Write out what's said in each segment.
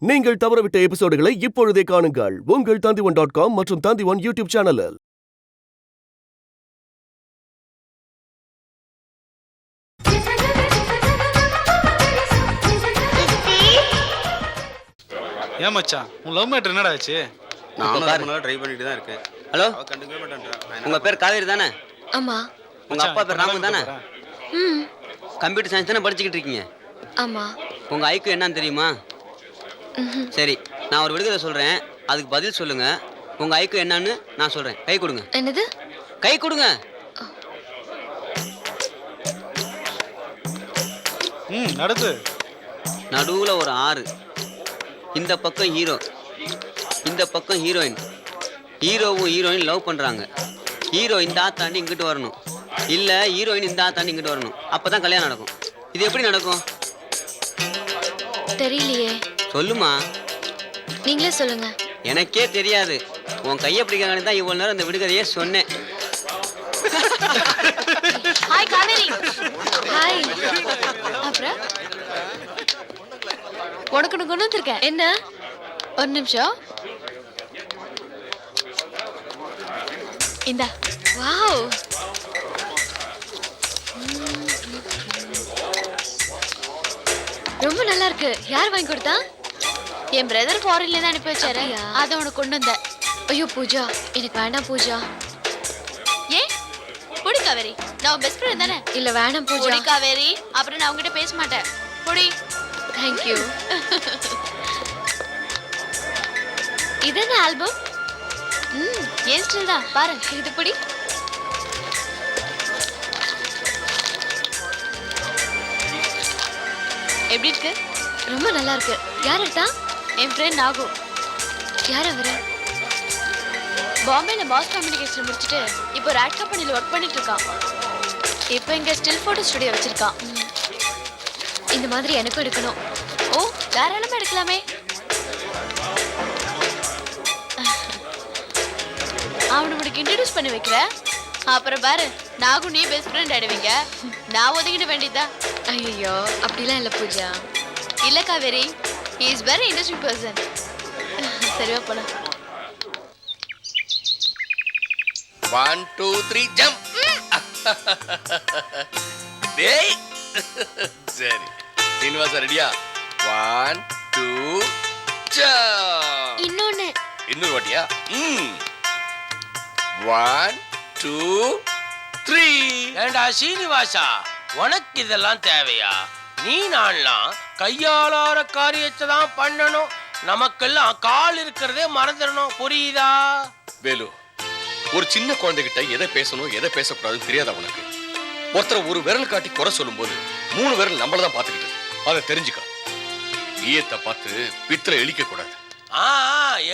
நீங்கள் தவறவிட்ட எபிசோடுகளை இப்பொழுதே காணுங்கள் உங்கள் Tandivan.com மற்றும் Tandivan யூடியூப் சேனலில். ஏன் மச்சான் உன் லவ் மேட்டர் என்னடா ஆச்சு? நானும் ரொம்ப நாள் ட்ரை பண்ணிட்டு தான் இருக்கேன். ஹலோ, கண்டுக்கவே மாட்டேன்றா. உங்க பேர் காவேரி தானே? ஆமா. உங்க அப்பா பேர் ராமன் தானே? கம்ப்யூட்டர் சயின்ஸ் தானே படிச்சுக்கிட்டு இருக்கீங்க? ஆமா. உங்க ஐக்கு என்னன்னு தெரியுமா? சரி, நான் ஒரு விடுகதை சொல்றேன், அதுக்கு பதில் சொல்லுங்க. உங்க ஐக்கு என்னன்னு நான் சொல்றேன். கை கொடுங்க. என்னது? கை கொடுங்க. நடந்து. நடுவுல ஒரு ஆறு. இந்த பக்கம் ஹீரோ, இந்த பக்கம் ஹீரோயின். ஹீரோவும் ஹீரோயின் லவ் பண்றாங்க. ஹீரோ இந்த ஆத்தாண்டி இங்கிட்டு வரணும், இல்ல ஹீரோயின் இந்த ஆத்தாண்டி இங்கிட்டு வரணும். அப்பதான் கல்யாணம் நடக்கும். இது எப்படி நடக்கும்? தெரியலையே. சொல்லுமா. நீங்களே சொல்லுங்க. எனக்கே தெரியாது. உன் கையை பிடிக்காங்கன்னு தான் இவ்வளவு நேரம் அந்த விடுகதையே சொன்னேன். ஹாய் காவேரி. ஹாய். அப்புறம் உனக்கு கொண்டு வந்திருக்கேன். என்ன? ஒரு நிமிஷம். இந்தா. வாவ். ரொம்ப நல்லா இருக்கு. யார் வாங்கி கொடுத்தா? என் பிரதர் ஃபாரின்ல இருந்து அனுப்பி வச்சாரு. அதை உனக்கு கொண்டு வந்தேன். ஐயோ பூஜா, எனக்கு வேண்டாம் பூஜா. ஏன்? புடி காவேரி, நான் பெஸ்ட் ஃப்ரெண்ட் தானே. இல்ல வேணாம் பூஜா. புடி காவேரி, அப்புறம் நான் உங்ககிட்ட பேச மாட்டேன். புடி. Thank you. இது என்ன ஆல்பம்? ஏன் ஸ்டில் தான் பாரு. இது புடி. எப்படி இருக்கு? ரொம்ப நல்லா இருக்கு. யார் எடுத்தா? என் ஃப்ரெண்ட் நாகு. யார் அவரு? பாம்பேல பாஸ் கம்யூனிகேஷன் முடிச்சுட்டு இப்போ ராட் கம்பெனில ஒர்க் பண்ணிட்டு இருக்கான். இப்போ இங்க ஸ்டில் போட்டோ ஸ்டுடியோ வச்சிருக்கான். இந்த மாதிரி எனக்கும் எடுக்கணும். ஓ, தாராளமா எடுக்கலாமே. அவனை உனக்கு இன்ட்ரடியூஸ் பண்ணி வைக்கிறேன். அப்புறம் பாரு, நாகும் நீ பெஸ்ட் ஃப்ரெண்ட் ஆயிடுவீங்க. நான் ஒதுக்கிட வேண்டியதா? ஐயோ, அப்படிலாம் இல்லை பூஜா. இல்லை Kaveri, he is very interesting person. சரிவா போலாம். 1 2 3 ஜம்ப். டேய் சரி, சீனிவாசா ரெடியா? 1 2 ஜம்ப். இன்னொரு வாட்டியா? 1 2 3. ஏண்டா சீனிவாசா, உனக்கு இதெல்லாம் தேவையா? நீ நான்லாம் கையாளார காரியத்தை தான் பண்ணணும். நமக்கெல்லாம் கால் இருக்கிறதே மறந்துடணும். புரியுதா? வேலு, ஒரு சின்ன குழந்தைகிட்ட எதை பேசணும் எதை பேசக்கூடாதுன்னு தெரியாதா உனக்கு? ஒருத்தர் ஒரு விரல் காட்டி குறை சொல்லும் போது 3 விரல் நம்மளதான் பார்த்துக்கிட்டு அதை தெரிஞ்சுக்க. ஈயத்தை பார்த்து பித்தளை இழிக்க கூடாது.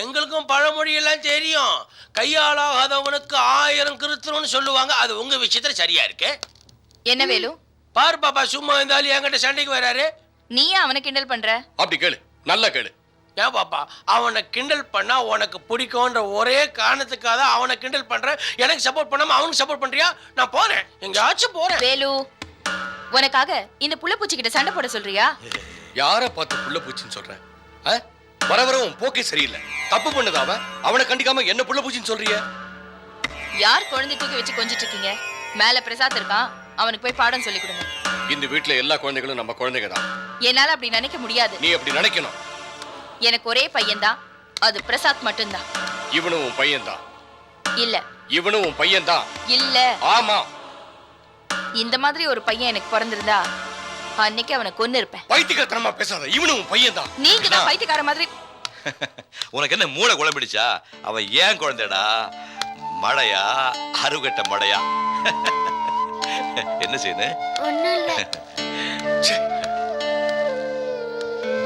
எங்களுக்கும் பழமொழி எல்லாம் தெரியும். கையாளாகாதவனுக்கு 1000 கிருத்தணும்னு சொல்லுவாங்க. அது உங்க விஷயத்துல சரியா இருக்கு. என்ன வேலு? பாரு பாப்பா, சும்மா இருந்தாலும் என்கிட்ட சண்டைக்கு வராரு. நீயே அவனை கிண்டல் பண்ற? அப்படி கேளு, நல்லா கேளு. ஏன் பாப்பா, அவனை கிண்டல் பண்ணா உனக்கு பிடிக்கும்ன்ற ஒரே காரணத்துக்காக அவனை கிண்டல் பண்ற. எனக்கு சப்போர்ட் பண்ணாம அவனுக்கு சப்போர்ட் பண்றியா? நான் போறேன், எங்கேயாச்சும் போறேன். வேலு, உனக்காக இந்த புள்ள பூச்சி கிட்ட சண்டை போட சொல்றியா? யார பார்த்து புள்ள பூச்சின்னு சொல்ற? வர வர உன் போக்கே சரியில்லை. தப்பு பண்ணது அவனை கண்டிக்காம என்ன புள்ள பூச்சின்னு சொல்றிய? யார் குழந்தை தூக்கி வச்சு கொஞ்சிட்டு இருக்கீங்க? மேல பிரசாத் இருக்கான், அவனுக்கு போய் பாடம் சொல்லி கொடுங்க. இந்த வீட்டுல எல்லா குழந்தைகளும் நம்ம குழந்தைங்க தான். என்னால அப்படி நினைக்க முடியாது. நீ அப்படி நினைக்கணும். எனக்கு ஒரே பையன் தான், அது பிரசாத் மட்டும்தான். இவனும் உன் பையன் தான். இல்ல. இவனும் உன் பையன் தான். இல்ல. ஆமா. இந்த மாதிரி ஒரு பையன் எனக்கு பிறந்திருந்தா அன்னைக்கு அவனை கொன்னு இருப்பேன். பைத்தியக்காரத்தனமா பேசாத. இவனும் உன் பையன் தான். நீங்க தான் பைத்தியக்கார மாதிரி. உனக்கு என்ன மூளை குழம்பிடுச்சா? அவன் ஏன் குழந்தைடா? மழையா, அருகட்ட மழையா? என்ன செய்யுது? ஒண்ணும் இல்ல.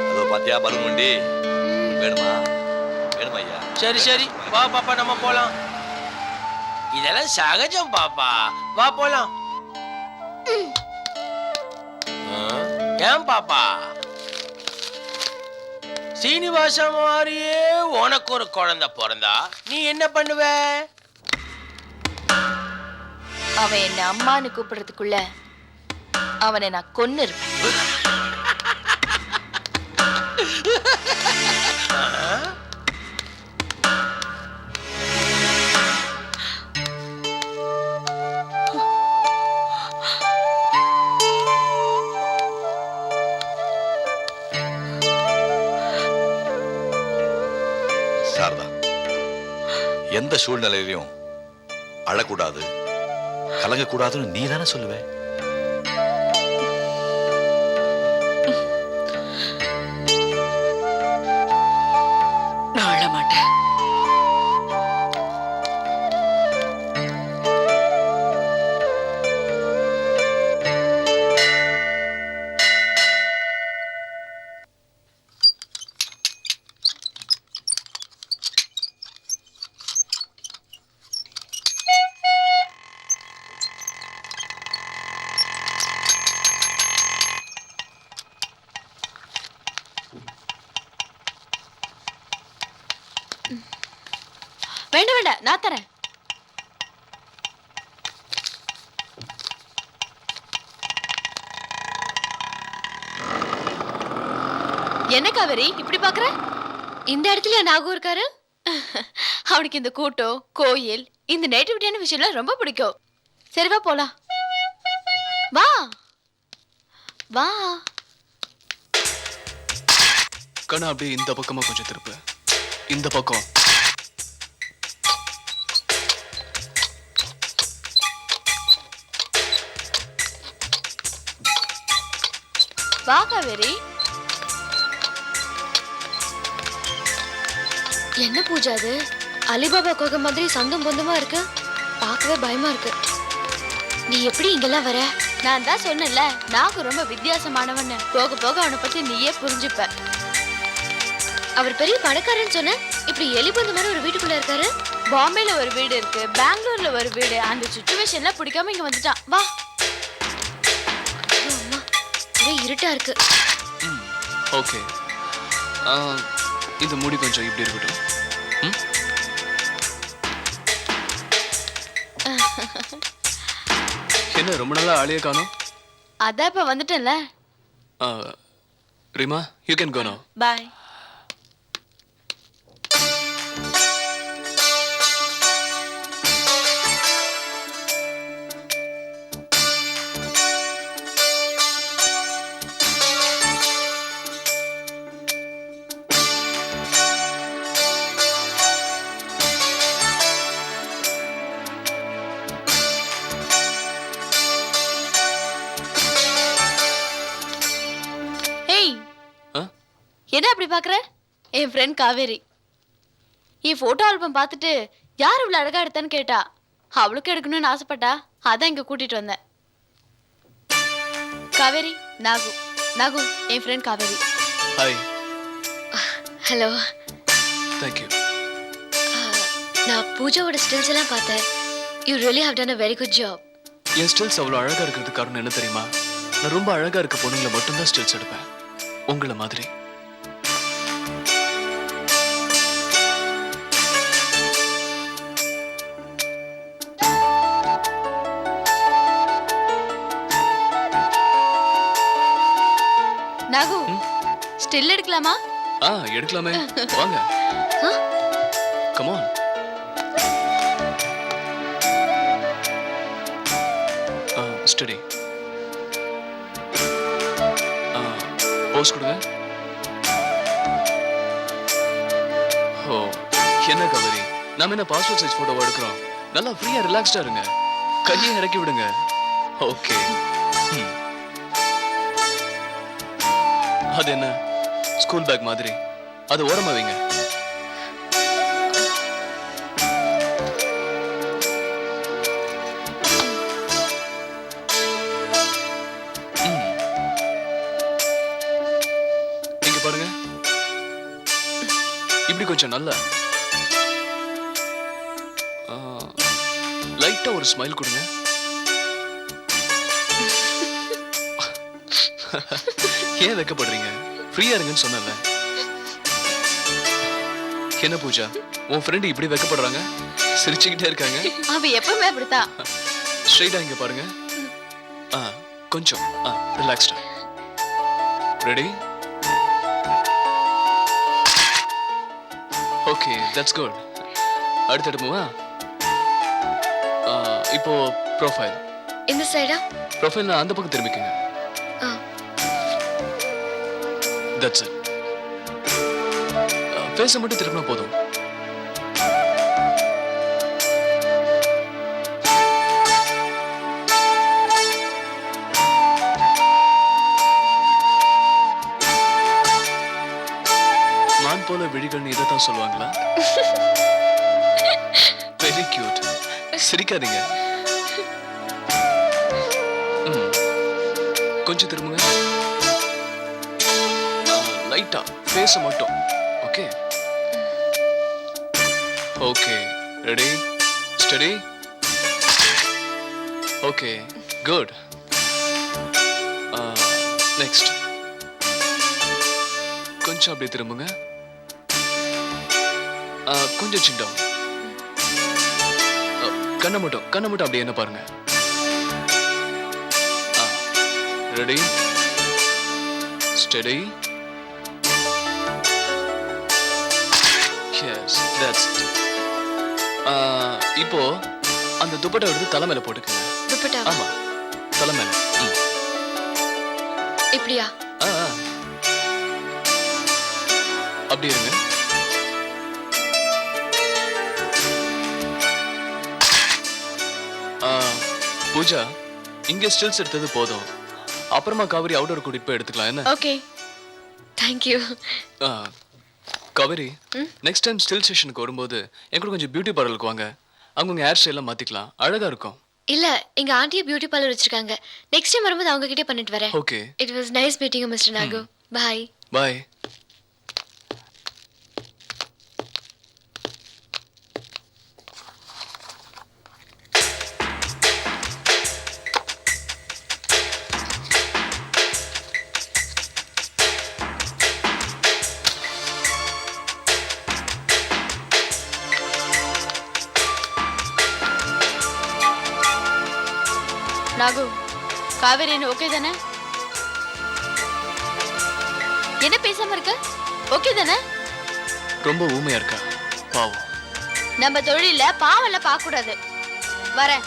அதோ பாத்தியா பலூன் வண்டி? வேணுமா? வேணுமா ஐயா? சரி சரி, வா பாப்பா, நம்ம போலாம். இதெல்லாம் சகஜம் பாப்பா, வா போலாம். ஏன் பாப்பா, சீனிவாசா மாதிரியே உனக்கு ஒரு குழந்தை பிறந்தா நீ என்ன பண்ணுவ? அவன் என்ன அம்மான்னு கூப்பிடுறதுக்குள்ள அவனை நான் கொன்னு இருப்பேன். எந்த சூழ்நிலையிலையும் அழக்கூடாது, கலங்கக்கூடாதுன்னு நீ தானே சொல்லுவ. நான் அழ மாட்டேன். வேண்டாம் வேண்டாம், நான் தரேன். என்ன காவேரி இப்படி பாக்குற? இந்த இடத்துல நாகு இருக்காரு. அவனுக்கு இந்த கூட்டம், கோயில், இந்த நேட்டிவிட்டியான விஷயம்லாம் ரொம்ப பிடிக்கும். சரி வா போலாம். வா வா. கண்ணா அப்படியே இந்த பக்கமா கொஞ்சம் திருப்பு. இந்த பக்கம். வா காவேரி. என்ன பூஜா அது? அலிபாபா குகை மாதிரி சந்தம் பொந்தமா இருக்கு. பார்க்கவே பயமா இருக்கு. நீ எப்படி இங்கெல்லாம் வர? நான் தான் சொன்னேன்ல, நாகு ரொம்ப வித்தியாசமானவன்னு. போக போக அவனை பத்தி நீயே புரிஞ்சுப்ப. அவர் பெரிய பணக்காரன்னு சொன்ன, இப்படி எலிபந்து மாதிரி ஒரு வீட்டுக்குள்ள இருக்காரு. பாம்பேல ஒரு வீடு இருக்கு, பெங்களூர்ல ஒரு வீடு. அந்த சிச்சுவேஷன்ல பிடிக்காம இங்க வந்துட்டான். வா. ஐயோ அம்மா, ஒரே இருட்டா இருக்கு. ஓகே, இந்த முடி கொஞ்சம் இப்படி இருக்கட்டும். என்ன ரொம்ப நாளா ஆளையே காணோம்? அதான் இப்ப வந்துட்டேன்ல. ரீமா, யூ கேன் கோ நவ. பாய். என்ன அப்படி பாக்குற? என் ஃப்ரெண்ட் காவேரி. என் போட்டோ ஆல்பம் பார்த்துட்டு யார் இவ்வளவு அழகா எடுத்தான்னு கேட்டா. அவளுக்கு எடுக்கணும்னு ஆசைப்பட்டா. அதான் இங்க கூட்டிட்டு வந்தேன். காவேரி, நாகு. நாகு, என் friend Kaveri. Hi. Hello. Thank you. நான் பூஜாவோட ஸ்டில்ஸ் எல்லாம் பார்த்தேன். You really have done a very good job. என் ஸ்டில்ஸ் அவ்வளோ அழகா இருக்கிறதுக்கு காரணம் என்ன தெரியுமா? நான் ரொம்ப அழகா இருக்க பொண்ணுங்களை மட்டும்தான் ஸ்டில்ஸ் எடுப்பேன், உங்களை மாதிரி. நாகு, ஸ்டில் எடுக்கலாமா? எடுக்கலாமே, வாங்க. Come on. ஸ்டடி. போஸ் கொடுங்க. ஓ, என்ன கவரி, நாம என்ன பாஸ்போர்ட் சைஸ் போட்டோ எடுக்கிறோம்? நல்லா ஃப்ரீயா ரிலாக்ஸ்டா இருங்க. கையை இறக்கி விடுங்க. ஓகே. அது என்ன ஸ்கூல் பேக் மாதிரி? அது ஓரமா வைங்க. இங்க பாருங்க, இப்படி கொஞ்சம் நல்லா லைட்டா ஒரு ஸ்மைல் கொடுங்க. ஏன் வெக்கப்படுறீங்க? ஃப்ரீயா இருங்கன்னு சொன்னல. என்ன பூஜா, உன் ஃப்ரெண்ட் இப்படி வெக்கப்படுறாங்க, சிரிச்சுக்கிட்டே இருக்காங்க? அவ எப்பவுமே அப்படித்தான். ஸ்ட்ரைட்டா இங்க பாருங்க. கொஞ்சம் ரிலாக்ஸ்டா. ரெடி? Okay, that's good. அடுத்து எடுப்போமா? இப்போ ப்ரொஃபைல். இந்த சைடா? ப்ரொஃபைல் அந்த பக்கம் திரும்பிக்கங்க. That's it. ஃபேஸை மட்டும் திரும்பினா போதும். மான் போல விழிகள்னு இதை தான் சொல்லுவாங்களா? Very cute. சிரிக்காதீங்க. கொஞ்சம் திரும்புங்க. லைட்டா ஃபேஸ் மட்டும். Okay okay. Ready steady. Okay good. Next கொஞ்சம் அப்படியே திரும்புங்க. கொஞ்சம் சின்ன கண்ணை மட்டும் அப்படியே என்ன பாருங்க. Ready study. Yes that's it. இப்போ அந்த துப்பட்டா எடுத்து தலை மேல போட்டுக்கங்க. துப்பட்டா? ஆமா தலை மேல. இப்படியா? அப்படி இருங்க. பூஜா இங்க ஸ்டில்ஸ் எடுத்தது போதும். அப்புறமா காவேரி அவுட்டோர் கூட்டிட்டு போய் எடுத்துக்கலாம் என்ன? Okay thank you. Kaveri next time still செஷனுக்கு வரும்போது என் கூட கொஞ்சம் பியூட்டி பார்லருக்கு வாங்க. அவங்க உங்க ஹேர் ஸ்டைலாம் மாத்திக்கலாம், அழகா இருக்கும். இல்ல எங்க ஆண்டியே பியூட்டி பார்லர் வச்சிருக்காங்க. நெக்ஸ்ட் டைம் வரும்போது அவங்க கிட்டே பண்ணிட்டு வரேன். Okay. It was nice meeting you mister Nagu. Bye. Bye. Nagu Kaveri okay தானே? என்ன பேசாம இருக்க? ஓகே தானே? ரொம்ப ஊமையா இருக்கா பாவம். நம்ம தொழில பாவம்ல பார்க்க கூடாது. வரேன்.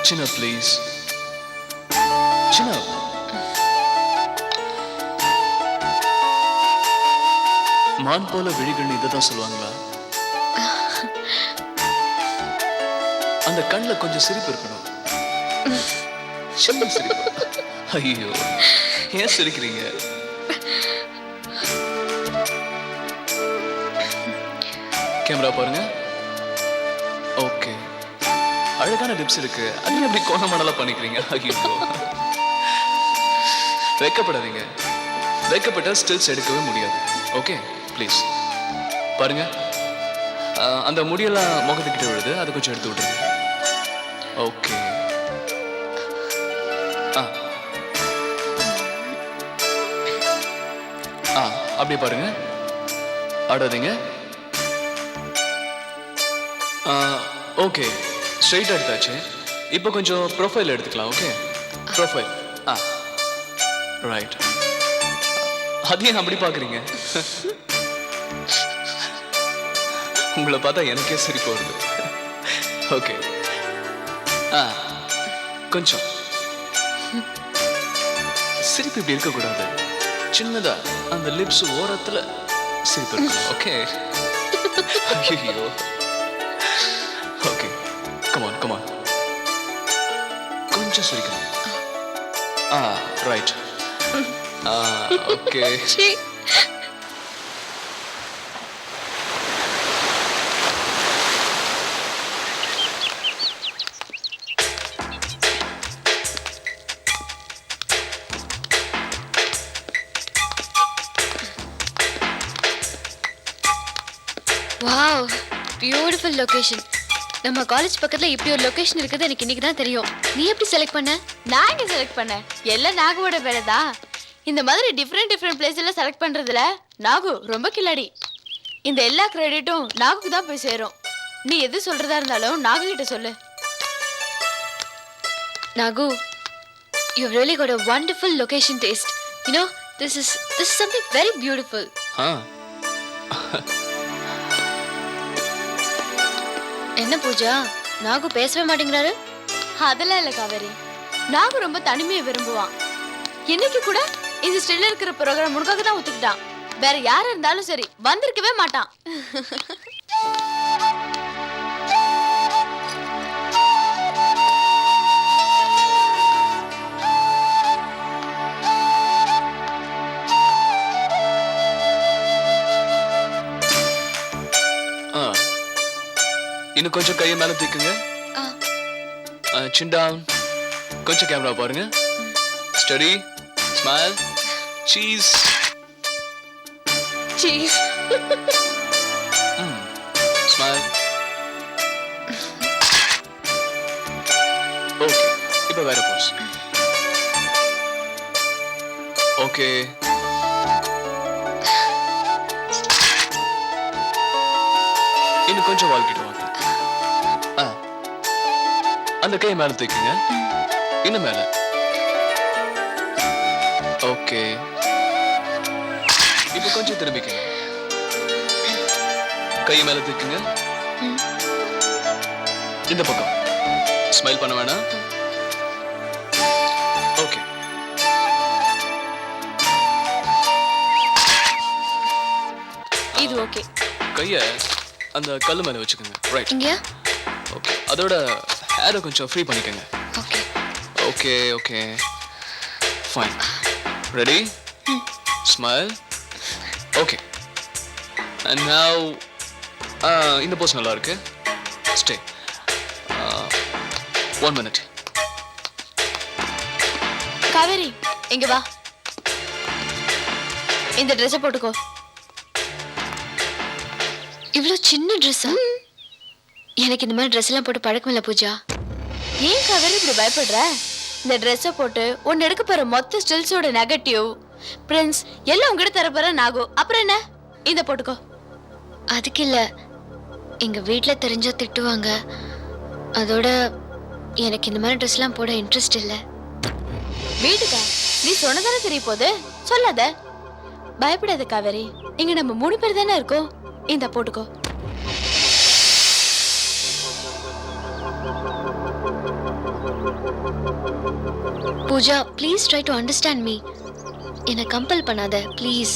Chin up, please. Chin up. மான் போல விழிகள்னு இதை தான் சொல்லுவாங்களா? அந்த கண்ணில் கொஞ்சம் சிரிப்பு இருக்கணும். சின்ன சிரிப்பு. ஐயோ ஏன் சிரிக்கிறீங்க? கேமரா பாருங்க. ஓகே அழகான டிப்ஸ் இருக்கு. அது எப்படி கோணமானலாம் பண்ணிக்கிறீங்க? ஐயோ வெக்கப்படாதீங்க. வெக்கப்பட்டா ஸ்டில்ஸ் எடுக்கவே முடியாது. ஓகே ப்ளீஸ் பாருங்க. அந்த முடியெல்லாம் முகத்துக்கிட்ட விழுது, அதை கொஞ்சம் எடுத்து விட்டுருங்க. ஓகே அப்படியே பாருங்க. ஆடாதீங்க. ஓகே ஸ்ட்ரைட்டாக எடுத்தாச்சு. இப்போ கொஞ்சம் ப்ரொஃபைல் எடுத்துக்கலாம். Okay profile. ரைட். அதையும் அப்படி பார்க்குறீங்க? உங்களை பார்த்தா எனக்கே சிரிப்பு வருது. ஓகே கொஞ்சம் சிரிப்பு இப்படி இருக்கக்கூடாது. சின்னதா அந்த லிப்ஸ் ஓரத்தில் சிரிப்பு இருக்கணும். ஓகே ஐயோ ஓகே கமான் கமான் கொஞ்சம் சிரிக்கணும். Right. Okay wow beautiful location. நம்ம காலேஜ் பக்கத்துல இப்படி ஒரு லொகேஷன் இருக்குது எனக்கு இன்னைக்கு தான் தெரியும். நீ எப்படி செலக்ட் பண்ண? நான் எங்க செலக்ட் பண்ணேன், எல்லாம் நாகவோட வேலை தான். இந்த மாதிரி டிஃப்ரெண்ட் பிளேஸ் எல்லாம் செலக்ட் பண்றதுல நாகு ரொம்ப கில்லாடி. இந்த எல்லா கிரெடிட்டும் நாகுக்கு தான் போய் சேரும். நீ எது சொல்றதா இருந்தாலும் நாகு கிட்ட சொல்லு. Nagu, you've really got a wonderful location taste. You know, this is something very beautiful. என்ன பூஜா, நாகு பேசவே மாட்டேங்கிறாரு? அதெல்லாம் இல்ல காவேரி, நாகு ரொம்ப தனிமையை விரும்புவான். இன்னைக்கு கூட இந்த ஸ்டில்ல இருக்கிற ப்ரோக்ராம் உனக்காக தான் ஒத்துக்கிட்டான். வேற யாரா இருந்தாலும் சரி வந்திருக்கவே மாட்டான். இன்னும் கொஞ்சம் கையை மேல தூக்குங்க. Chin down. கொஞ்சம் கேமரா பாருங்க. Steady, smile, cheese. Cheese. Smile. Okay, இப்போ வேற போஸ். ஓகே. இன்னும் கொஞ்சம் வாழ்க்கிட்டு வாங்க. அந்த கையை மேல தூக்குங்க. இன்னும் மேல. ஓகே. இப்போ கொஞ்சம் திரும்பிக்கங்க. கையை மேல தூக்குங்க. இந்த பக்கம். ஸ்மைல் பண்ண வேணாம். ஓகே. இது ஓகே. கையை அந்த கல்லு மேல வச்சுக்கோங்க. ரைட். இங்க. ஓகே. அதோட ஹேரை கொஞ்சம் ஃப்ரீ பண்ணிக்கங்க. Okay. Okay, okay. Fine. Ready? Smile. Okay. And now இந்த போஸ் நல்லா இருக்கு. ஸ்டே. 1 minute. காவேரி, இங்க வா. இந்த ட்ரெஸ்ஸை போட்டுக்கோ. இவ்வளோ சின்ன ட்ரெஸ்ஸா? எனக்கு இந்த மாதிரி ட்ரெஸ் எல்லாம் போட்டு பழக்கம் இல்லை பூஜா. ஏன் காவேரி இப்படி பயப்படுற? இந்த ட்ரெஸ்ஸை போட்டு ஒன்னு எடுக்க போற மொத்த ஸ்டில்ஸோட நெகட்டிவ் பிரின்ஸ் எல்லாம் உங்ககிட்ட தர போற நாகு. அப்புறம் என்ன? இந்த போட்டுக்கோ. அதுக்கு இல்ல, எங்க வீட்டுல தெரிஞ்சா திட்டுவாங்க. அதோட எனக்கு இந்த மாதிரி ட்ரெஸ் எல்லாம் போட இன்ட்ரெஸ்ட் இல்ல. வீட்டுக்கா? நீ சொன்னதானே தெரிய போகுது, சொல்லாத. பயப்படாத காவேரி, இங்க நம்ம 3 பேர் தானே இருக்கோம். இந்த போட்டுக்கோ. Pooja, please try to understand me. என்னை கம்பல் பண்ணாத ப்ளீஸ்.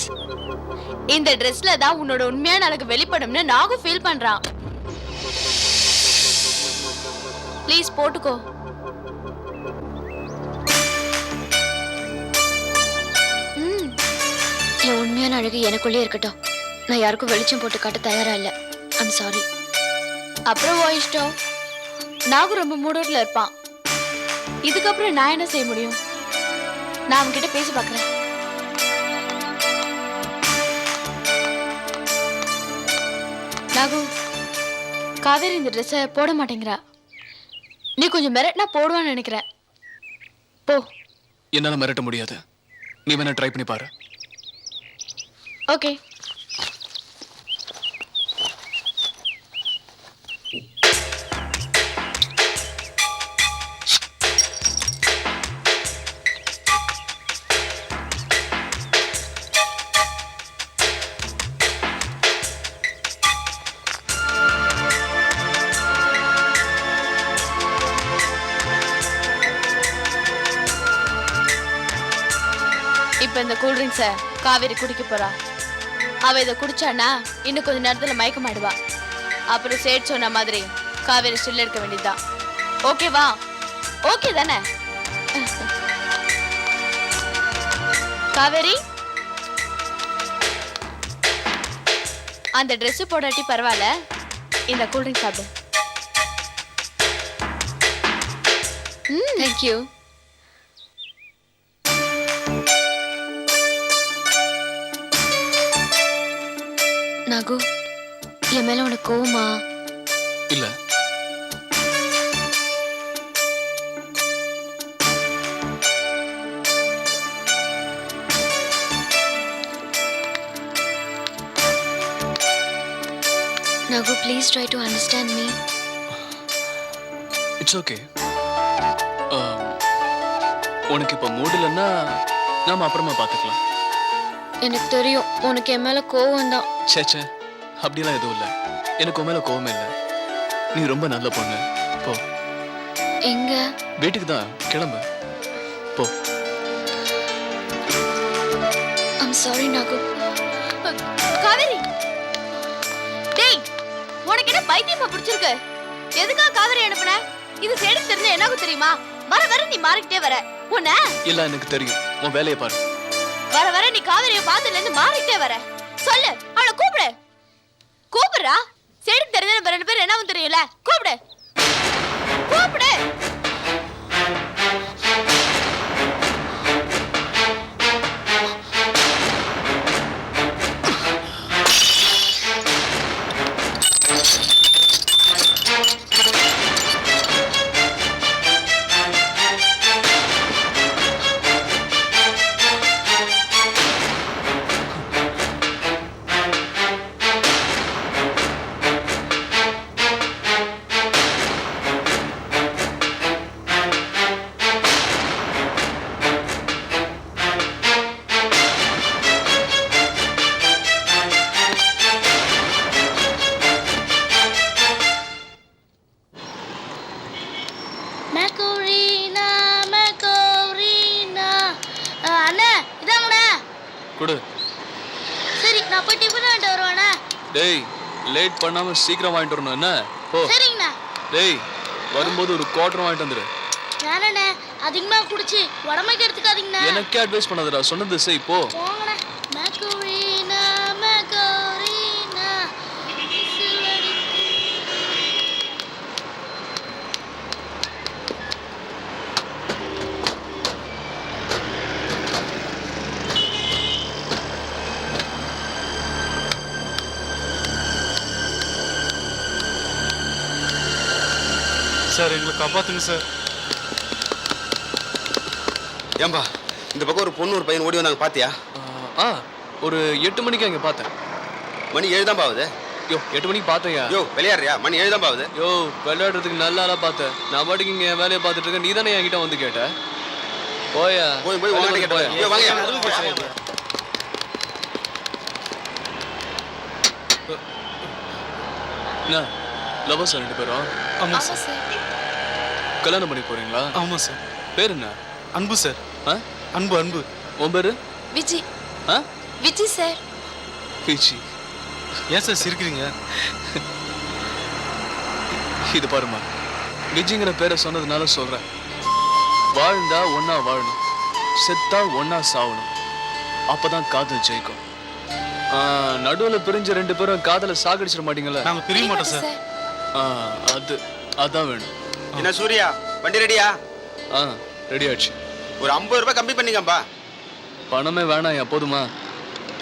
இந்த ட்ரெஸ்ல தான் உன்னோட உண்மையான அழகு வெளிப்படும்னு நாகும் ஃபீல் பண்றான். ப்ளீஸ் போட்டுக்கோ. என் உண்மையான அழகு எனக்குள்ளே இருக்கட்டும். நான் யாருக்கும் வெளிச்சம் போட்டு காட்ட தயாரா இல்ல. I'm sorry. அப்புறம் ஓ இஷ்டம். நாகும் ரொம்ப மூடோட்ல இருப்பான். இதுக்கப்புறம் நான் என்ன செய்ய முடியும்? நான் அவன்கிட்ட பேசி பார்க்கறேன். நாகு, காவேரி இந்த ட்ரெஸ்ஸை போட மாட்டேங்கிறா. நீ கொஞ்சம் மிரட்டினா போடுவான்னு நினைக்கிறேன். போ. என்னால மிரட்ட முடியாது. நீ வேணா ட்ரை பண்ணி பாரு. ஓகே. இப்ப இந்த கூல் ட்ரிங்க்ஸை காவேரி குடிக்க போறா. அவ இதை குடிச்சானா இன்னும் கொஞ்ச நேரத்துல மயக்கமாடுவா. அப்புறம் சேட் சொன்ன மாதிரி காவேரி ஸ்டில் எடுக்க வேண்டியதுதான். ஓகேவா? ஓகே தானே? காவேரி, அந்த ட்ரெஸ் போடாட்டி பரவாயில்ல, இந்த கூல்ட்ரிங்க் சாப்பிடு. தேங்க்யூ. நாகு, என் மேல உனக்கு கோவமா? இல்ல. Nagu, please try to understand me. It's okay. உனக்கு இப்போ மூட் இல்லைன்னா நாம அப்புறமா பார்த்துக்கலாம். எனக்கு தெரியும் உனக்கு என் மேல கோவம் தான். சேச்சே, அப்படிலாம் எதுவும் இல்லை. எனக்கு உன் மேல கோவமே இல்லை. நீ ரொம்ப நல்ல பொண்ணு. போ. எங்க? வீட்டுக்கு தான், கிளம்பு. போ. I'm sorry Nagu. காவேரி, டேய், உனக்கு என்ன பைத்தியமா பிடிச்சிருக்கு? எதுக்காக காவேரி அனுப்புன? இது சேடு தெரிஞ்ச எனக்கு தெரியுமா? வர வர நீ மாறிக்கிட்டே வர. உன்ன இல்ல, எனக்கு தெரியும். உன் வேலையை பாரு. வர வர நீ காவேரியை பார்த்ததுல இருந்து மாறிக்கிட்டே வர. சொல்லு, அவளை கூப்பிடு. கூப்பிடுறா. சேடு தெரிஞ்ச நம்ம 2 பேரும் என்னவும் தெரியல. கூப்பிடு. கூப்பிடு. குடு. சரி, நான் போய் டிஃபன் வாங்கிட்டு வருவானே. டேய், லேட் பண்ணாம சீக்கிரம் வாங்கிட்டு வரணும் என்ன? போ. சரிங்கண்ணா. டேய், வரும்போது ஒரு குவார்டர் வாங்கிட்டு வந்துரு. நானே அதிகமா குடிச்சு உடம்புக்கு எடுத்துக்காதீங்கண்ணா. எனக்கே அட்வைஸ் பண்ணாதடா, சொன்னது செய். போ. போங்கண்ணா. மேக்கோரினா மேக்கோரினா சிலடி. சார் எங்களை காப்பாத்துங்க சார். ஏம்பா, இந்த பக்கம் ஒரு பொண்ணு ஒரு பையன் ஓடி வந்தாங்க, பாத்தியா? ஒரு 8 மணிக்கு அங்க பார்த்தேன். மணி 7 தான் பாவுது. யோ, 8 மணிக்கு பார்த்தேயா? யோ, விளையாடுறியா? மணி 7 தான் பாவுது. யோ, விளையாடுறதுக்கு நல்ல ஆளா பார்த்தேன். நான் பாட்டுக்கு இங்க வேலையை பார்த்துட்டு இருக்கேன். நீ தானே என்கிட்ட வந்து கேட்ட. போயா. போய் உங்ககிட்ட கேட்டேன். யோ, வாங்கயா. என்ன லவர்ஸ் 2 பேரும்? ஆமா சார். கல்யாணம் பண்ணி போறீங்களா? ஆமா சார். பேர் என்ன? அன்பு சார். அன்பு அன்பு. உன் பேரு? விஜி. விஜி சார். விஜி. ஏன் சார் சிரிக்கிறீங்க? இது பாருமா, விஜிங்கிற பேரை சொன்னதுனால சொல்றேன். வாழ்ந்தா ஒன்னா வாழணும், செத்தா ஒன்னா சாவணும். அப்பதான் காதல் ஜெயிக்கும். நடுவுல பிரிஞ்ச 2 பேரும் காதலை சாகடிச்சிட மாட்டீங்களா? நாங்க பிரிய மாட்டோம் சார். அதான் வேணும். என்ன சூர்யா, வண்டி ரெடியா? ரெடி ஆச்சு. ஒரு 50 ரூபாய் கம்மி பண்ணிக்கப்பா. பணமே வேணாம், எப்போதுமா?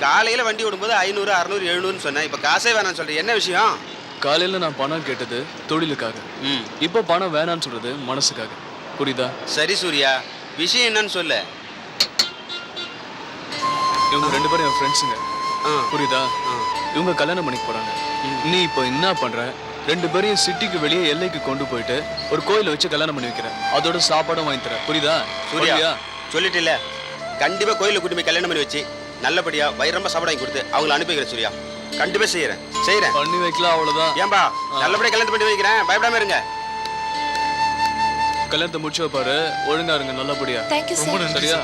காலையில வண்டி விடும்போது 500, 600, 700 சொன்னேன். இப்ப காசே வேணாம்னு சொல்றேன். என்ன விஷயம்? காலையில நான் பணம் கேட்டது தொழிலுக்காக. இப்போ பணம் வேணான்னு சொல்றது மனசுக்காக. புரியுதா? சரி சூர்யா, விஷயம் என்னன்னு சொல்லு. இவங்க 2 பேரும் என் ஃப்ரெண்ட்ஸுங்க. புரியுதா? இவங்க கல்யாணம் பண்ணிக்க போறாங்க. நீ இப்போ என்ன பண்ற? 2 பேரையும் சிட்டிக்கு வெளியே எல்லைக்கு கொண்டு போயிட்டு ஒரு கோயில வச்சு கல்யாணம் பண்ணி வைக்கிற. அதோட சாப்பாடும் வாங்கி தர. புரியுதா? சூர்யா, சொல்லிட்டு இல்ல, கண்டிப்பா கோயில கூட்டி போய் கல்யாணம் பண்ணி வச்சு நல்லபடியா வயிறம்ப சாப்பாடு வாங்கி கொடுத்து அவங்களை அனுப்பி வைக்கிறேன். சூர்யா, கண்டிப்பா செய்யறேன். பண்ணி வைக்கலாம், அவ்வளவுதான். ஏன்பா, நல்லபடியா கல்யாணம் பண்ணி வைக்கிறேன், பயப்படாம இருங்க. கல்யாணத்தை முடிச்சு வைப்பாரு, ஒழுங்கா இருங்க நல்லபடியா. Thank you sir. சரியா?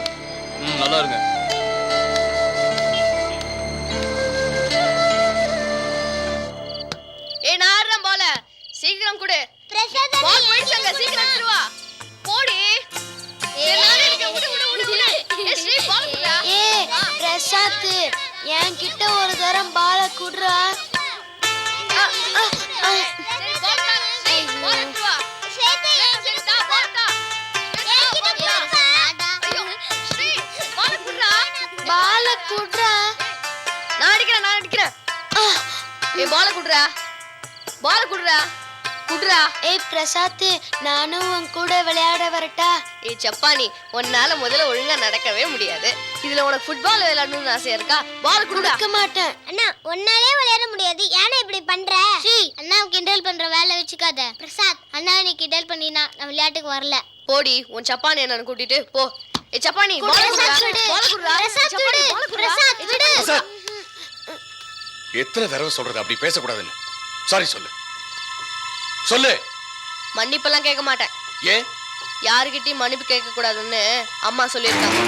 நல்லா இருங்க. நாரம் போல சீக்கிரம் குடு. பால் போயிடுச்சாங்க, சீக்கிரம் எடுத்து வா. போடி. நானே இருக்கேன். விடு. ஸ்ரீ பால் குடுடா. பிரசாத், என்கிட்ட ஒரு தரம் பால குடுறா. சரி பால் தா. ஸ்ரீ பால் எடுத்து வா. சரி தா பால் தா. ஐயோ ஸ்ரீ பால் குடுடா. பால குடுறா. நான் அடிக்கிறேன். பால குடுறா. பால் குடுறா. பிரசாத், நானும் உன் கூட விளையாட வரட்டா? சப்பானி, உன்னால முதல்ல ஒழுங்கா நடக்கவே முடியாது. இதுல உனக்கு ஃபுட்பால் விளையாடணும்னு ஆசையா இருக்கா? பால் குடுக்க மாட்டேன். அண்ணா, உன்னாலே விளையாட முடியாது, ஏன்னா இப்படி பண்ற? ஸ்ரீ, அவன் கிண்டல் பண்ற வேலை வச்சுக்காத. பிரசாத், அண்ணா நீ கிண்டல் பண்ணினா நான் விளையாட்டுக்கு வரல. போடி உன் சப்பானி என்னன்னு கூட்டிட்டு போ. ஏ சப்பானி பிரசாத் விடு. பிரசாத் விடு. பிரசாத் விடு. பிரசாத், எத்தனை தடவை சொல்றது அப்படி பேசக்கூடாதுன்னு? சாரி சொல்லு சொல்லு. மன்னிப்பெல்லாம் கேட்க மாட்டேன். ஏன்? யாருகிட்டயும் மன்னிப்பு கேட்க கூடாதுன்னு அம்மா சொல்லியிருக்காங்க.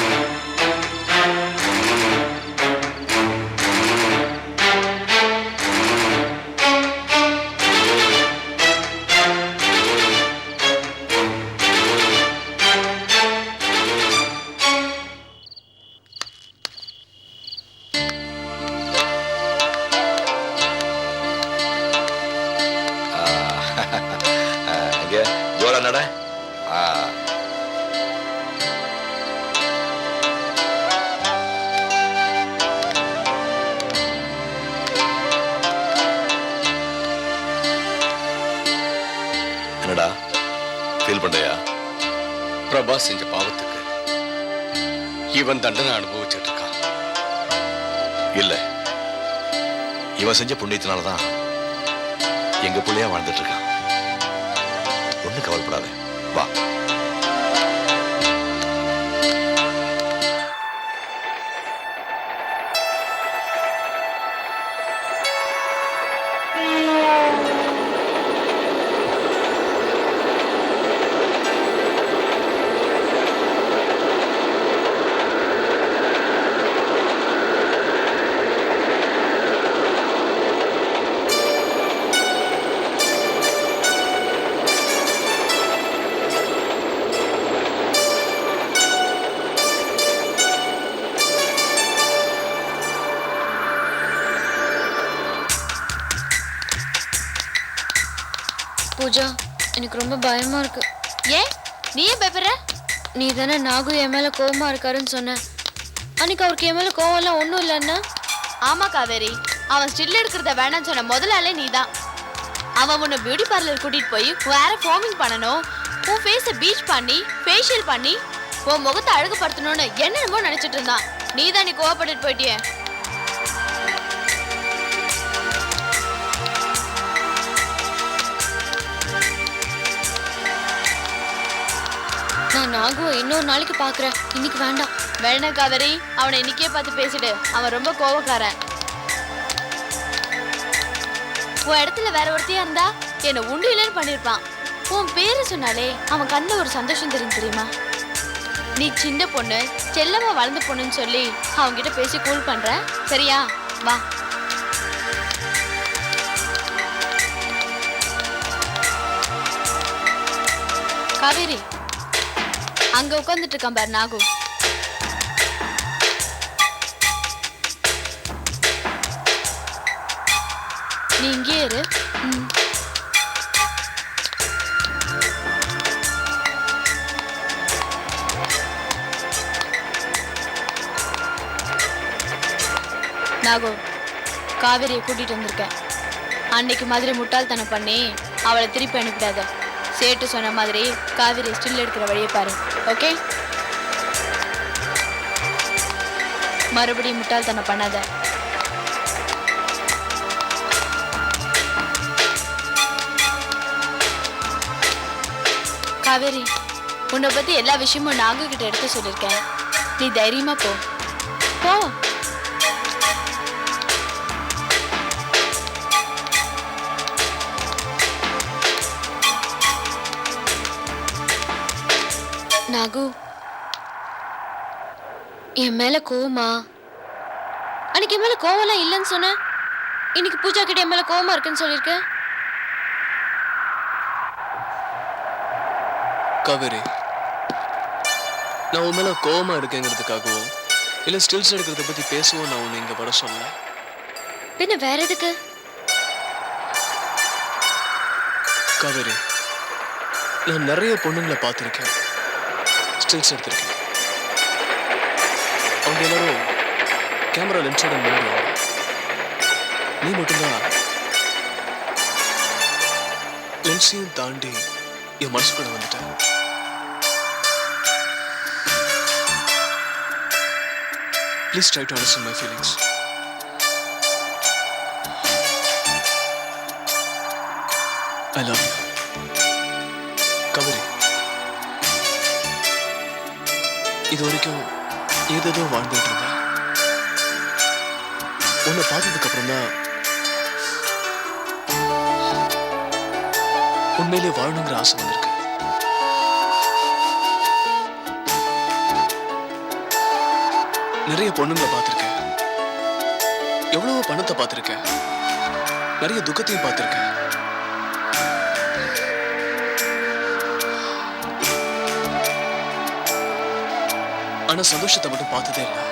ஜோரா நட. என்னடா ஃபீல் பண்றியா? பிரபா செஞ்ச பாவத்துக்கு இவன் தண்டனை அனுபவிச்சுட்டு இருக்கான். இல்ல, இவன் செஞ்ச புண்ணியத்தினாலதான் எங்க பிள்ளையா வாழ்ந்துட்டு இருக்கான். ஒண்ணு கவலைப்படாத, வா. பூஜா, எனக்கு ரொம்ப பயமா இருக்கு. ஏன் நீ ஏன் பயப்படுற? நீ தானே நாகு என் மேல கோவமா இருக்காருன்னு சொன்ன. அன்னைக்கு அவருக்கு என் மேல கோவம் எல்லாம் ஒன்றும் இல்லைன்னா? ஆமா காவேரி, அவன் ஸ்டில் எடுக்கிறத வேணாம்னு சொன்ன முதல்ல ஆளே நீதான். அவன் உன்னை பியூட்டி பார்லர் கூட்டிட்டு போய் வேற ஃபார்மிங் பண்ணணும், உன் ஃபேஸை பீச் பண்ணி ஃபேஷியல் பண்ணி உன் முகத்தை அழகுபடுத்தணும்னு என்னென்னமோ நினைச்சிட்டு இருந்தான். நீதான் நீ கோவப்பட்டுட்டு போயிட்டியே. நான் நாகுவை இன்னொரு நாளைக்கு பாக்குறேன், இன்னைக்கு வேண்டாம். வேணாம் காவேரி, அவனை இன்னைக்கே பார்த்து பேசிடு. அவன் ரொம்ப கோவக்காரன். உன் இடத்துல வேற ஒருத்தையா இருந்தா என்ன உண்டு இல்லைன்னு பண்ணிருப்பான். உன் பேரு சொன்னாலே அவன் கண்ணுல ஒரு சந்தோஷம் தெரியுமா? நீ சின்ன பொண்ணு, செல்லமா வளர்ந்த பொண்ணுன்னு சொல்லி அவன்கிட்ட பேசி கூல் பண்ற. சரியா? வா. காவேரி, அங்க உட்கார்ந்துட்டு இருக்கான் பார் நாகு. நீ இங்கே இரு. நாகு, காவேரியை கூட்டிட்டு வந்திருக்கேன். அன்னைக்கு மாதிரி முட்டாள்தனம் பண்ணி அவளை திருப்பி அனுப்பிடாத. சேட்டு சொன்ன மாதிரி காவேரி ஸ்டில் எடுக்கிற வழியை பாரு. ஓகே? மறுபடியும் முட்டாள்தனம் பண்ணாத. காவேரி, உன்னை பத்தி எல்லா விஷயமும் நாகு கிட்ட எடுத்து சொல்லியிருக்கேன். நீ தைரியமா போ. போ. நாகு, என் மேல கோவமா? அன்னைக்கு என் மேல கோவம்லாம் இல்லைன்னு சொன்ன, இன்னைக்கு பூஜா கிட்ட என் மேல கோவமா இருக்குன்னு சொல்லியிருக்க. காவேரி, நான் உன் மேல கோவமா இருக்கேங்கிறதுக்காகவோ இல்ல ஸ்டில்ஸ் எடுக்கிறத பத்தி பேசுவோம் நான் உன்னை இங்க வர சொல்லல. பின்ன வேற எதுக்கு? காவேரி, நான் நிறைய பொண்ணுங்களை பார்த்துருக்கேன், ஸ்டில்ஸ் எடுத்திருக்கேன். அவங்க எல்லாரும் கேமரா லென்ஸோட முன்னாடி. நீ மட்டும்தான் லென்ஸையும் தாண்டி என் மனசுக்குள்ள வந்துட்டேன். Please try to understand my feelings. I love you Kaveri. இது வரைக்கும் ஏதேதோ வாழ்ந்துட்டு இருந்தேன். உன்னை பார்த்ததுக்கு அப்புறம் தான் உண்மையிலே வாழணுங்கிற ஆசை வந்திருக்கு. நிறைய பொண்ணுங்களை பார்த்திருக்கேன், எவ்வளவோ பணத்தை பார்த்திருக்கேன், நிறைய துக்கத்தையும் பார்த்திருக்கேன். ஆனா சந்தோஷத்தை மட்டும் பார்த்ததே இல்லை.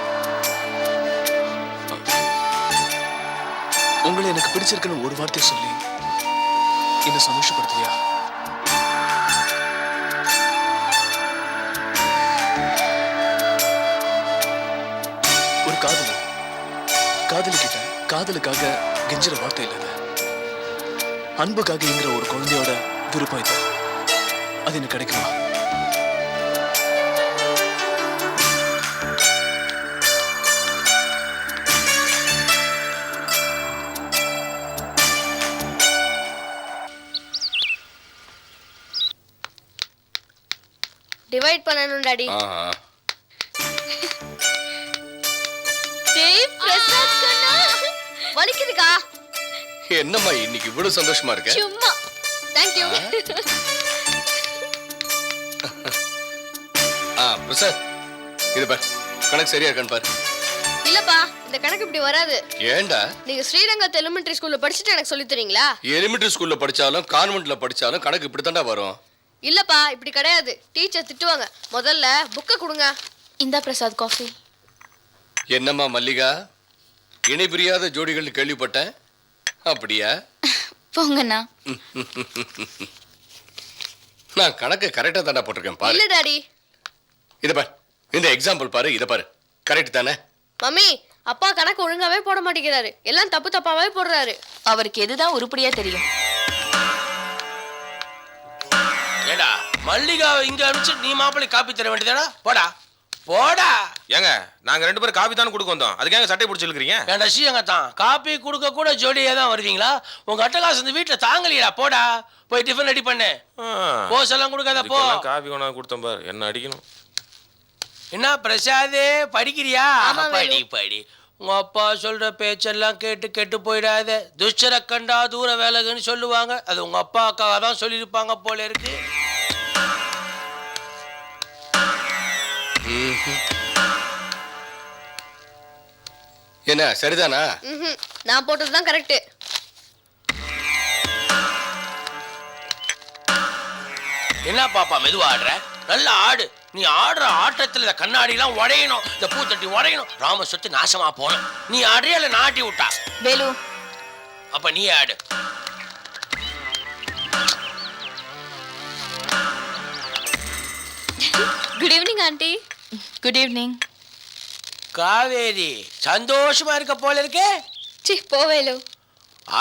உங்களை எனக்கு பிடிச்சிருக்குன்னு ஒரு வார்த்தை சொல்லி என்ன சந்தோஷப்படுத்துவியா? ஒரு காதலிக்கிட்ட காதலுக்காக கெஞ்சிற வார்த்தை இல்லைங்க, அன்புக்காக என்கிற ஒரு குழந்தையோட விருப்பம் இது. அது எனக்கு கிடைக்குமா? டிவைட் பண்ணனும் டாடி. டேய் பிரசாத் கண்ணா வலிக்குதுக்கா. என்னம்மா இன்னைக்கு இவ்வளவு சந்தோஷமா இருக்க? சும்மா. Thank you. பிரசாத் இது பார், கணக்கு சரியா இருக்கான்னு பாரு. இல்லப்பா, இந்த கணக்கு இப்படி வராது. ஏண்டா? நீங்க ஸ்ரீரங்கத் எலிமெண்டரி ஸ்கூல்ல படிச்சிட்டு எனக்கு சொல்லி தரீங்களா? எலிமெண்டரி ஸ்கூல்ல படிச்சாலும் கான்வென்ட்ல படிச்சாலும் கணக்கு இப்படி தாண்டா வரும். இல்லப்பா, இப்படி கிடையாது. டீச்சர் திட்டுவாங்க. முதல்ல புக்க கொடுங்க. இந்தா பிரசாத் காஃபி. என்னம்மா மல்லிகா, இணை பிரியாத ஜோடிகள் கேள்விப்பட்டேன், அப்படியா? போங்கண்ணா. நான் கணக்கு கரெக்டா தாண்டா போட்டிருக்கேன் பாரு. இல்ல டாடி. இத பாரு, இந்த எக்ஸாம்பிள் பாரு, இத பாரு, கரெக்ட் தானே? மம்மி, அப்பா கணக்கு ஒழுங்காவே போட மாட்டேங்கிறாரு. எல்லாம் தப்பு தப்பாவே போடுறாரு. அவருக்கு எதுதான் உருப்படியா தெரியும். ஏடா மல்லிகாவை இங்க அனுப்பிச்சு நீ மாப்பிள்ளை காப்பி தர வேண்டியதாடா? போடா போடா. ஏங்க நாங்க 2 பேரும் காபி தானே கொடுக்க வந்தோம், அதுக்கு ஏங்க சட்டை பிடிச்சி இழுக்கிறீங்க? ஏண்டா சீங்க தான் காப்பி கொடுக்க கூட ஜோடியா தான் வருவீங்களா? உங்க அட்டகாசம் இந்த வீட்டுல தாங்கலையா? போடா போய் டிஃபன் ரெடி பண்ணு. போஸ் எல்லாம் கொடுக்காத போ. காபி கொண்டா கொடுத்தோம் பாரு, என்ன அடிக்கணும். என்ன பிரசாதே படிக்கிறியா? ஆமா, படி படி. உங்க அப்பா சொல்ற பேச்செல்லாம் கேட்டு கெட்டு போயிடாத. துஷ்டரை கண்டா தூர வேலைன்னு சொல்லுவாங்க. அது உங்க அப்பா அக்காவை தான் சொல்லியிருப்பாங்க போல இருக்கு. என்ன சரிதானா? நான் போட்டதுதான் கரெக்ட். என்ன பாப்பா மெதுவா ஆடுற? நல்லா ஆடு. நீ ஆடுற ஆட்டத்துல இந்த கண்ணாடி எல்லாம் உடையணும், இந்த பூத்தட்டி உடையணும், ராம சொத்து நாசமா போகணும். நீ ஆடுறியால நாட்டி விட்டா? வேலு, அப்ப நீ ஆடு. Good evening aunty. Good evening. Kaveri சந்தோஷமா இருக்க போல இருக்கே. சி போவேலு.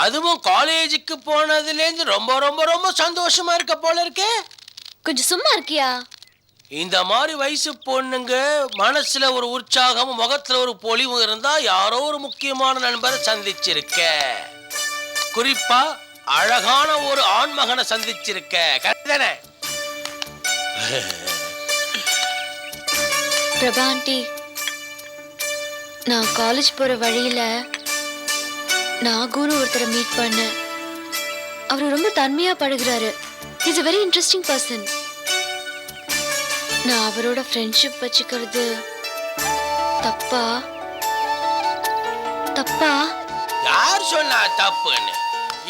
அதுவும் காலேஜுக்கு போனதுலேருந்து ரொம்ப ரொம்ப ரொம்ப சந்தோஷமா இருக்க போல இருக்கே. கொஞ்சம் சும்மா இருக்கியா? இந்த மாதிரி வயசு பொண்ணுங்க மனசுல ஒரு உற்சாகமும் முகத்துல ஒரு பொலிவும் இருந்தா யாரோ ஒரு முக்கியமான நண்பரை சந்திச்சிருக்க. குறிப்பா அழகான ஒரு ஆண்மகனை சந்திச்சிருக்க. கரெக்ட் தானே? பிரபா ஆண்டி, நான் காலேஜ் போற வழியில நாகூன்னு ஒருத்தரை மீட் பண்ணேன். அவர் ரொம்ப தன்மையா பழகுறாரு. Is a very interesting person. நான் அவரோட ஃப்ரெண்ட்ஷிப் வச்சுக்கிறது தப்பா? தப்பா? யார் சொன்னா தப்புன்னு?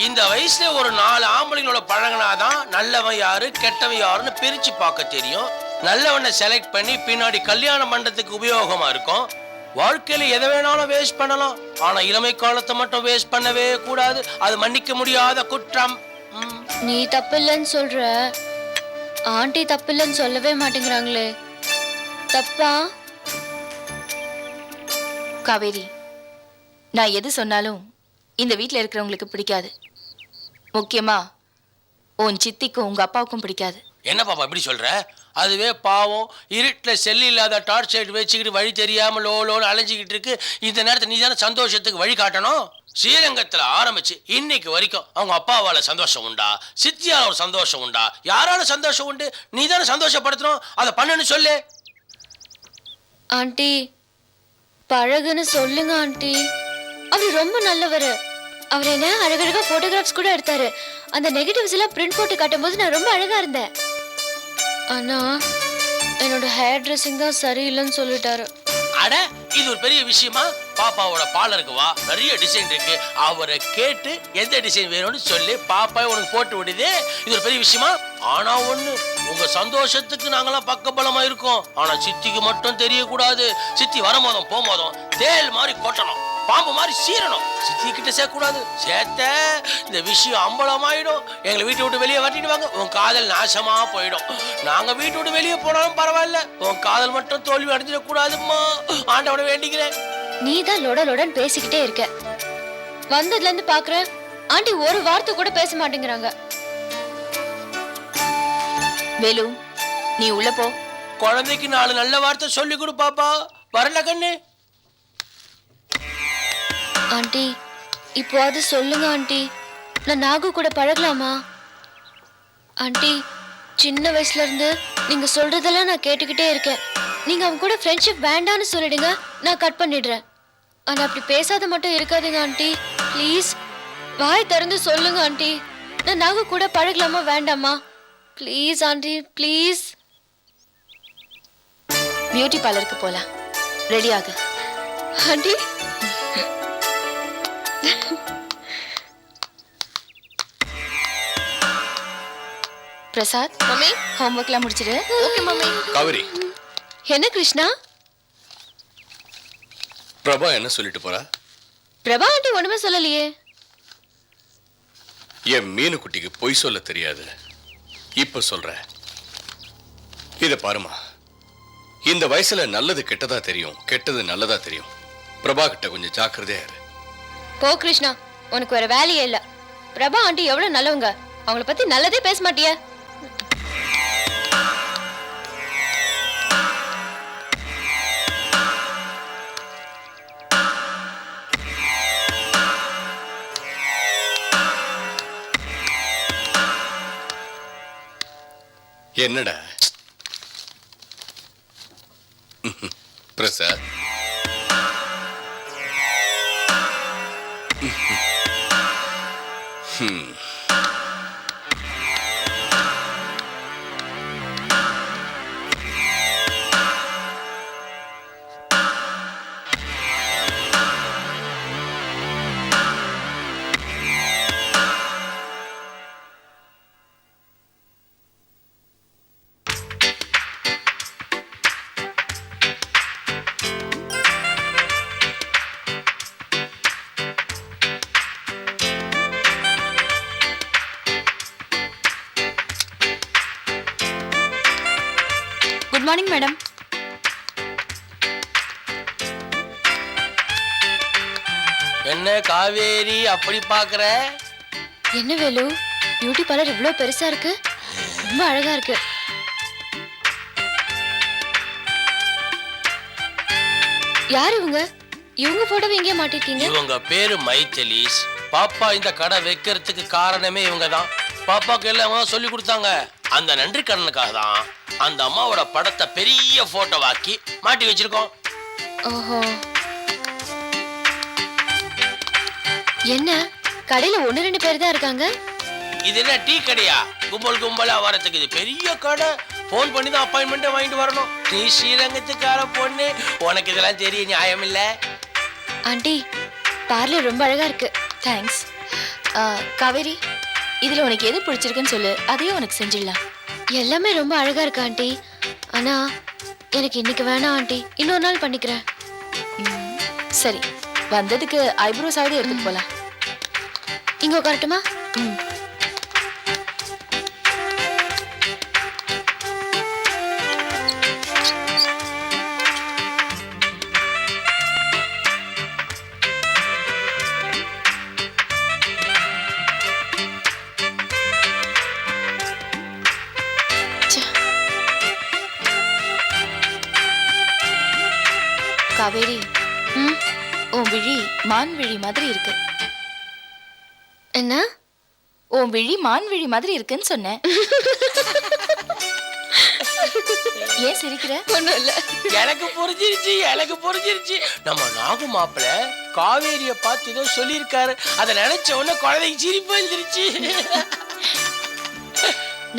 இந்த வயசுல ஒரு 4 ஆம்பளைங்களோட பழகினாதான் நல்லவன் யாரு கெட்டவன் யாருன்னு பிரிச்சு பார்க்க தெரியும். நல்லவனை செலக்ட் பண்ணி பின்னாடி கல்யாண மண்டபத்துக்கு உபயோகமா இருக்கும். வாழ்க்கையில எதை வேணாலும் வேஸ்ட் பண்ணலாம், ஆனா இளமை காலத்தை மட்டும் வேஸ்ட் பண்ணவே கூடாது. அது மன்னிக்க முடியாத குற்றம். நீ தப்பில்லைன்னு சொல்ற, ஆண்டி தப்பில்லைன்னு சொல்லவே மாட்டேங்கிறாங்களே. தப்பா? காவேரி, நான் எது சொன்னாலும் இந்த வீட்டில் இருக்கிறவங்களுக்கு பிடிக்காது. முக்கியமா உன் சித்திக்கும் உங்க அப்பாவுக்கும் பிடிக்காது. என்ன பாப்பா இப்படி சொல்ற? அதுவே பாவம் இருட்டுல செல்லு இல்லாத டார்ச் லைட் வச்சுக்கிட்டு வழி தெரியாம லோன்னு அலைஞ்சிக்கிட்டு இருக்கு. இந்த நேரத்தை நீ தானே சந்தோஷத்துக்கு வழி காட்டணும். ஸ்ரீரங்கத்துல ஆரம்பிச்சு இன்னைக்கு வரைக்கும் அவங்க அப்பாவால சந்தோஷம் உண்டா, சித்தியால ஒரு சந்தோஷம் உண்டா, யாரால சந்தோஷம் உண்டு? நீ தானே சந்தோஷப்படுத்தணும், அதை பண்ணுன்னு சொல்லு. ஆண்டி பழகுன்னு சொல்லுங்க ஆண்டி. அவர் ரொம்ப நல்லவர். அவர் என்ன அழகழகா போட்டோகிராஃப்ஸ் கூட எடுத்தாரு. அந்த நெகட்டிவ்ஸ் எல்லாம் பிரிண்ட் போட்டு காட்டும்போது நான் ரொம்ப அழகா இருந்தேன். ஆனா என்னோட ஹேர் ட்ரெஸ்ஸிங் தான் சரியில்லைன்னு சொல்லிட்டாரு. அட இது ஒரு பெரிய விஷயமா? பாப்பாவோட பார்லருக்கு வா, நிறைய டிசைன் இருக்கு, அவரை கேட்டு எந்த டிசைன் வேணும்னு சொல்லி பாப்பா உனக்கு போட்டு விடுது. இது ஒரு பெரிய விஷயமா? ஆனா ஒண்ணு, உங்க சந்தோஷத்துக்கு நாங்கெல்லாம் பக்கபலமா இருக்கோம். ஆனா சித்திக்கு மட்டும் தெரியக்கூடாது. சித்தி வரும்போதும் போகும்போதும் தேல் மாதிரி கொட்டணும், பாம்பு மாதிரி சீரணும். சித்தி கிட்ட சேர்க்கக்கூடாது. சேர்த்த இந்த விஷயம் அம்பலமாயிடும். எங்களை வீட்டை விட்டு வெளியே வரட்டிடுவாங்க. உன் காதல் நாசமா போயிடும். நாங்க வீட்டை விட்டு வெளியே போனாலும் பரவாயில்ல, உன் காதல் மட்டும் தோல்வி அடைஞ்சிடக்கூடாதும்மா. ஆண்டவனை வேண்டிக்கிறேன். நீ தான் லொட லொடன்னு பேசிக்கிட்டே இருக்க. வந்ததுல இருந்து பாக்குறேன் ஆண்டி ஒரு வார்த்தை கூட பேச மாட்டேங்கிறாங்க. வேலு, நீ உள்ள போ. குழந்தைக்கு 4 நல்ல வார்த்தை சொல்லி கொடு பாப்பா. வரல கண்ணு. ஆண்டி இப்போ அது சொல்லுங்க ஆண்டி, நான் நாகு கூட பழகலாமா? ஆண்டி சின்ன வயசுல இருந்து நீங்க சொல்றதெல்லாம் நான் கேட்டுக்கிட்டே இருக்கேன். நீங்க அவங்க கூட ஃப்ரெண்ட்ஷிப் வேண்டான்னு சொல்லிடுங்க, நான் கட் பண்ணிடுறேன். ஆனா அப்படி பேசாத மட்டும் இருக்காதுங்க ஆண்டி. ப்ளீஸ் வாய் திறந்து சொல்லுங்க ஆண்டி, நான் நாகு கூட பழகலாமா வேண்டாமா? Please aunty please. பியூட்டி பார்லருக்கு போலாம். ரெடி ஆகு. ஆண்டி பிரசாத், மம்மி ஹோம்ஒர்க்லாம் முடிச்சிடு. Okay mummy. காவேரி, என்ன கிருஷ்ணா? பிரபா என்ன சொல்லிட்டு போறா? பிரபா ஆண்டி ஒண்ணுமே சொல்லலையே. என் மீனு குட்டிக்கு பொய் சொல்ல தெரியாது. இப்ப சொல்ற, இத பாருமா, இந்த வயசுல நல்லது கெட்டதா தெரியும், கெட்டது நல்லதா தெரியும். பிரபா கிட்ட கொஞ்சம் ஜாக்கிரதையா இரு. போ கிருஷ்ணா, உனக்கு வேற வேலையே இல்ல. பிரபா ஆண்டி எவ்வளவு நல்லவங்க, அவங்கள பத்தி நல்லதே பேச மாட்டிய. என்னடா பிரசாத், குட் மார்னிங் மேடம். என்ன காவேரி அப்படி பாக்குற? என்ன வேலு, பியூட்டி பார்லர் இவ்வளவு பெருசா இருக்கு, ரொம்ப அழகா இருக்கு. யார் இவங்க? இவங்க போட்டோவை எங்கே மாட்டிருக்கீங்க? இவங்க பேரு மைத்திலிஸ். பாப்பா இந்த கடை வைக்கிறதுக்கு காரணமே இவங்க தான். பாப்பாக்கு எல்லாம் சொல்லி கொடுத்தாங்க. அந்த நன்றி கடனுக்காக தான் அந்த அம்மாவோட படத்தை பெரிய போட்டோவாக்கி மாட்டி வச்சிருக்கோம். ஓஹோ, என்ன கடையில 1-2 பேர் தான் இருக்காங்க? இது என்ன டீ கடையா? கும்பல் கும்பலா வரதுக்கு இது பெரிய கடை. போன் பண்ணி தான் அப்பாயின்மெண்ட் வாங்கிட்டு வரணும். நீ ஸ்ரீரங்கத்துக்கார பொண்ணு, உனக்கு இதெல்லாம் தெரிய நியாயம் இல்ல. ஆண்டி பார்லர் ரொம்ப அழகா இருக்கு. தேங்க்ஸ். காவேரி, இதுல உனக்கு எது பிடிச்சிருக்குன்னு சொல்லு, அதையும் உனக்கு செஞ்சிடலாம். எல்லாமே ரொம்ப அழகா இருக்கு ஆண்டி. ஆனா எனக்கு இன்னைக்கு வேணாம் ஆண்டி, இன்னொரு நாள் பண்ணிக்கிறேன். சரி, வந்ததுக்கு ஐப்ரோஸ் ஆவது எடுத்துட்டு போலாம். இங்க உட்காரட்டுமா? காவேரி, உன் விழி மான் விழி மாதிரி இருக்கு. என்ன? உன் விழி மான் விழி மாதிரி இருக்குன்னு சொன்னேன். ஏன் சிரிக்கிற? ஒண்ணும் இல்ல. எனக்கு புரிஞ்சிருச்சு. நம்ம நாகு மாப்பிள்ள காவேரிய பார்த்து ஏதோ சொல்லியிருக்காரு. அதை நினைச்ச உடனே குழந்தைக்கு சிரிப்பு வந்துருச்சு.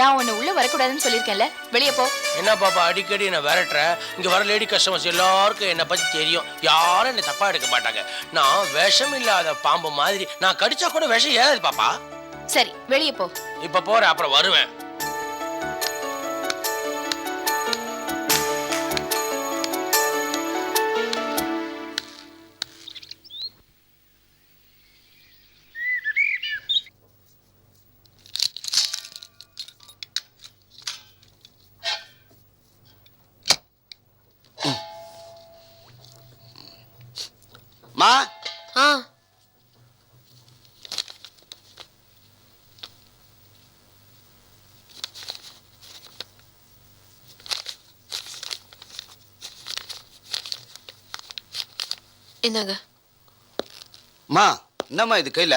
நான் உன்னை உள்ள வரக்கூடாதுன்னு சொல்லியிருக்கேன்ல, வெளியே போ. என்ன பாப்பா அடிக்கடி என்ன விரட்டுற? இங்க வர லேடி கஸ்டமர்ஸ் எல்லாருக்கும் என்னை பத்தி தெரியும். யாரும் என்னை தப்பா எடுக்க மாட்டாங்க. நான் விஷம் இல்லாத பாம்பு மாதிரி. நான் கடிச்சா கூட விஷம் ஏறாது பாப்பா. சரி, வெளியே போ. இப்ப போறேன், அப்புறம் வருவேன். மா ஆ என்னங்க? மா என்னம்மா இது கையில?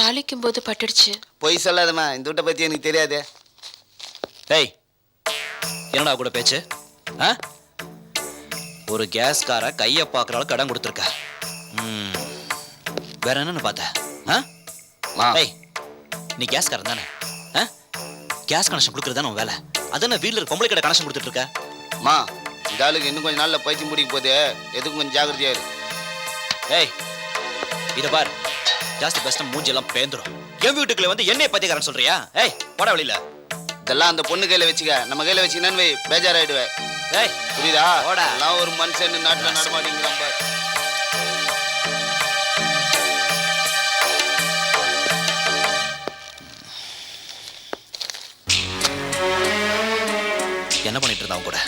தாளிக்கும் போது பட்டுடுச்சு. பொய் சொல்லாதம்மா, இந்த வீட்டை பத்தி எனக்கு தெரியாது. ஏய், என்னடா கூட பேச்சு? ஒரு கேஸ்கார கையை பார்க்குற அளவுக்கு கடன் கொடுத்துருக்க. வேற என்னன்னு பார்த்த? ஏய், நீ கேஸ்காரன் தானே? கேஸ் கனெக்ஷன் கொடுக்குறது தானே உன் வேலை. அதானே வீட்டில் இருக்க பொம்பளை கடை கனெக்ஷன் கொடுத்துட்டு இருக்க. மா இந்த ஆளுக்கு இன்னும் கொஞ்சம் நாள்ல பைத்தியம் முடிக்க போதே, எதுக்கும் கொஞ்சம் ஜாகிரதையா இரு. ஏய், இதை பார், ஜாஸ்தி பெஸ்ட் மூஞ்சி எல்லாம் பேந்துடும். என் வீட்டுக்குள்ள வந்து என்னை பத்தியக்காரன் சொல்றியா? ஏய், போட வழியில. இதெல்லாம் அந்த பொண்ணு கையில வச்சுக்க, நம்ம கையில வச்சுக்கன்னு வை, பேஜாராயிடுவேன். ஏய், புரியுதா? போடா. எல்லாம் ஒரு மனுஷன் நாட்டுல நடமாடிங்கிறான் பாரு. என்ன பண்ணிட்டு இருந்தான் கூட?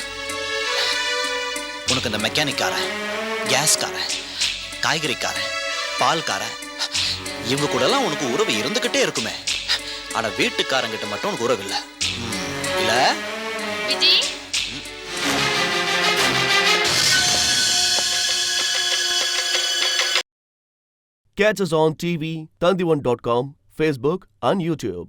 உனக்கு இந்த மெக்கானிக்கார, கேஸ்கார, காய்கறிக்கார, பால்கார, இவங்க கூட எல்லாம் உனக்கு உறவு இருந்துகிட்டே இருக்குமே. ஆனா வீட்டுக்காரங்கிட்ட மட்டும் உனக்கு உறவு இல்லை இல்ல? Viji, Catch us on TV, Tandivan.com, Facebook and YouTube.